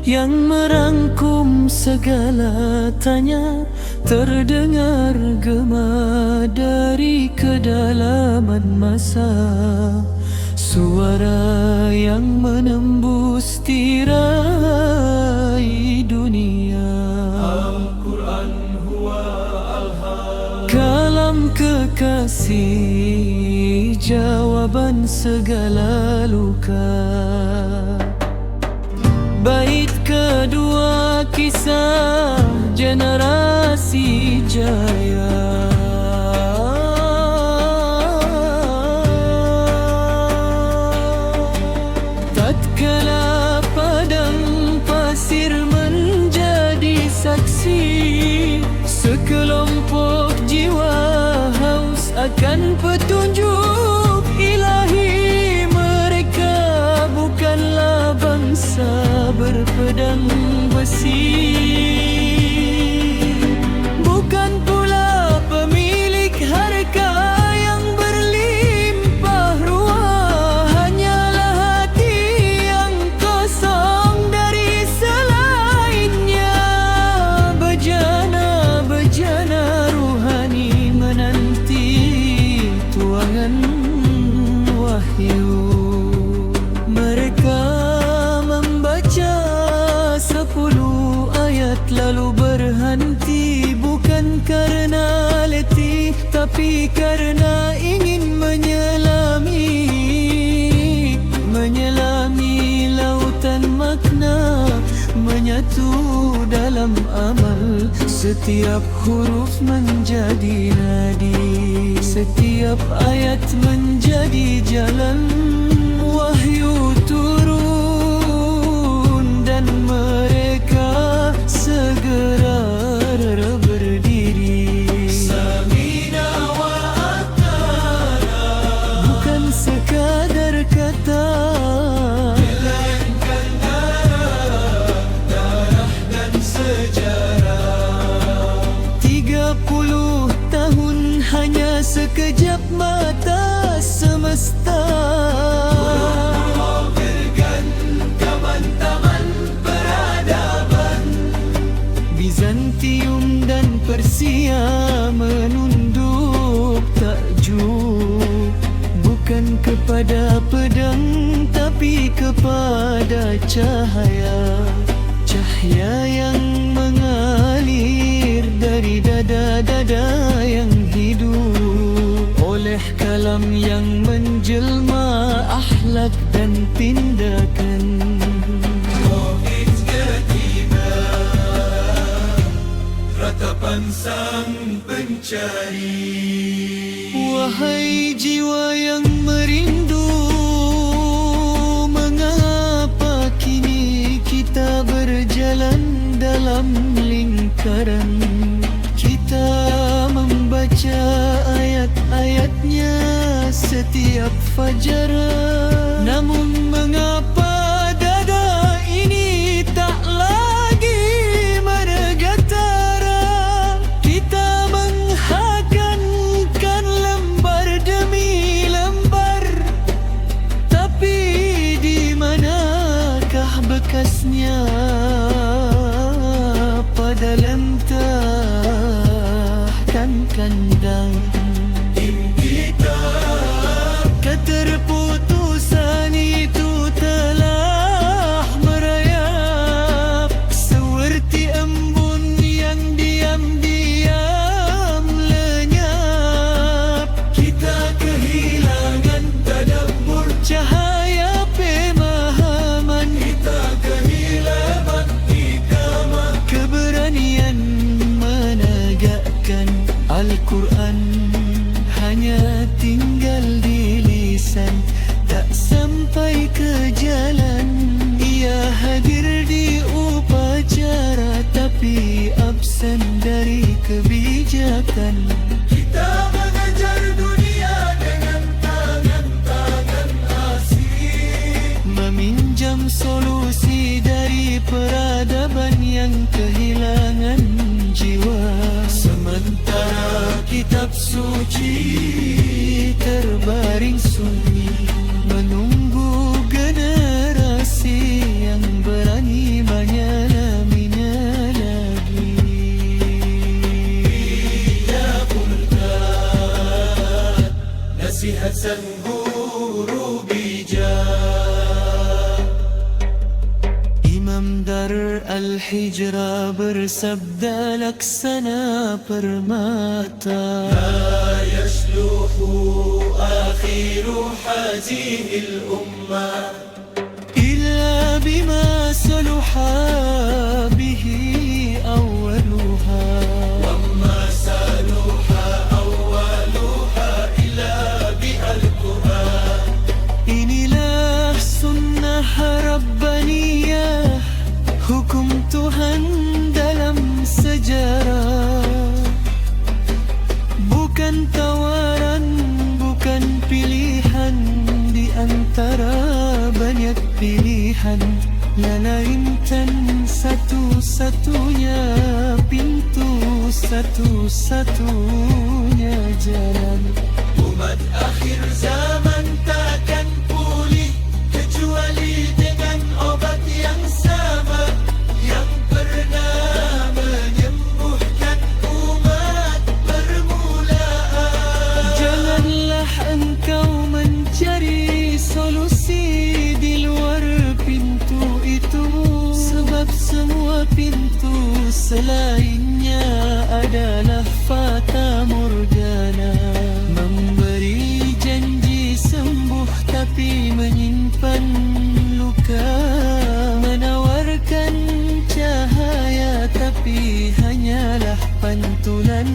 yang merangkum segala tanya. Terdengar gema dari kedalaman masa, suara yang menembus tirai dunia. Al-Quran huwa al-haq, kalam kekasih, jawaban segala luka. Bait kedua kisah generasi jaya. Tatkala padang pasir menjadi saksi, sekelompok jiwa haus akan petunjuk ilahi. Mereka bukanlah bangsa berpedang besi, bukan pula pemilik harga yang berlimpah ruah. Hanyalah hati yang kosong dari selainnya. Bejana-bejana ruhani menanti tuangan wahyu. Mereka membaca 10 ayat lalu berhenti, bukan karena letih, tapi karena ingin menyelami lautan makna, menyatu dalam amal. Setiap huruf menjadi nadi, setiap ayat menjadi jalan. Wahyu turun dan mereka segera berdiri. Samina wa atana, bukan sekadar kata, melainkan darah dan sejarah. 30 tahun hanya sekejap mata semesta. Bizantium dan Persia menunduk takjub, bukan kepada pedang tapi kepada cahaya. Cahaya yang mengalir dari dada-dada yang hidup, oleh kalam yang menjelma akhlak dan tindakan. Ratapan sang pencari. Wahai jiwa yang merindu, mengapa kini kita berjalan dalam lingkaran? Kita membaca ayat-ayatnya setiap fajar, namun mengapa dada ini tak lagi bergetara? Kita menghakankan lembar demi lembar, tapi di manakah bekasnya pada lentahkan kandang? Kita keterputusan itu telah merayap seperti embun yang diam-diam lenyap. Kita kehilangan tadabbur, cahaya pemahaman. Kita kehilangan hikmah, keberanian menegakkan Al-Quran. Hanya tinggal di lisan, tak sampai ke jalan. Ia hadir di upacara, tapi absen dari kebijakan. Kita mengejar dunia dengan tangan-tangan asing, meminjam solusi dari peradaban yang kehilangan jiwa. Sementara kitab suci terbaring sunyi, menunggu generasi yang berani banyak Hasan guru bijak. Imam Dar al-Hijrah bersabda laksana permata, la yasluhu akhiru hazihil ummah illa bima saluha bihi awwaluha, wa ma saluha awwaluha illa bi'al-Qur'an. Inilah sunnah Rabbaniyah, hukum Tuhan dalam sejarah. Bukan tawaran, bukan pilihan di antara banyak pilihan, melainkan satu-satunya pintu, satu-satunya jalan. Umat akhir zaman takkan pulih kecuali dengan obat yang sama, yang pernah menyembuhkan umat permulaan. Janganlah engkau mencari solusi di luar pintu itu, sebab semua pintu selainnya adalah fata morgana, memberi janji sembuh tapi menyimpan luka, menawarkan cahaya tapi hanyalah pantulan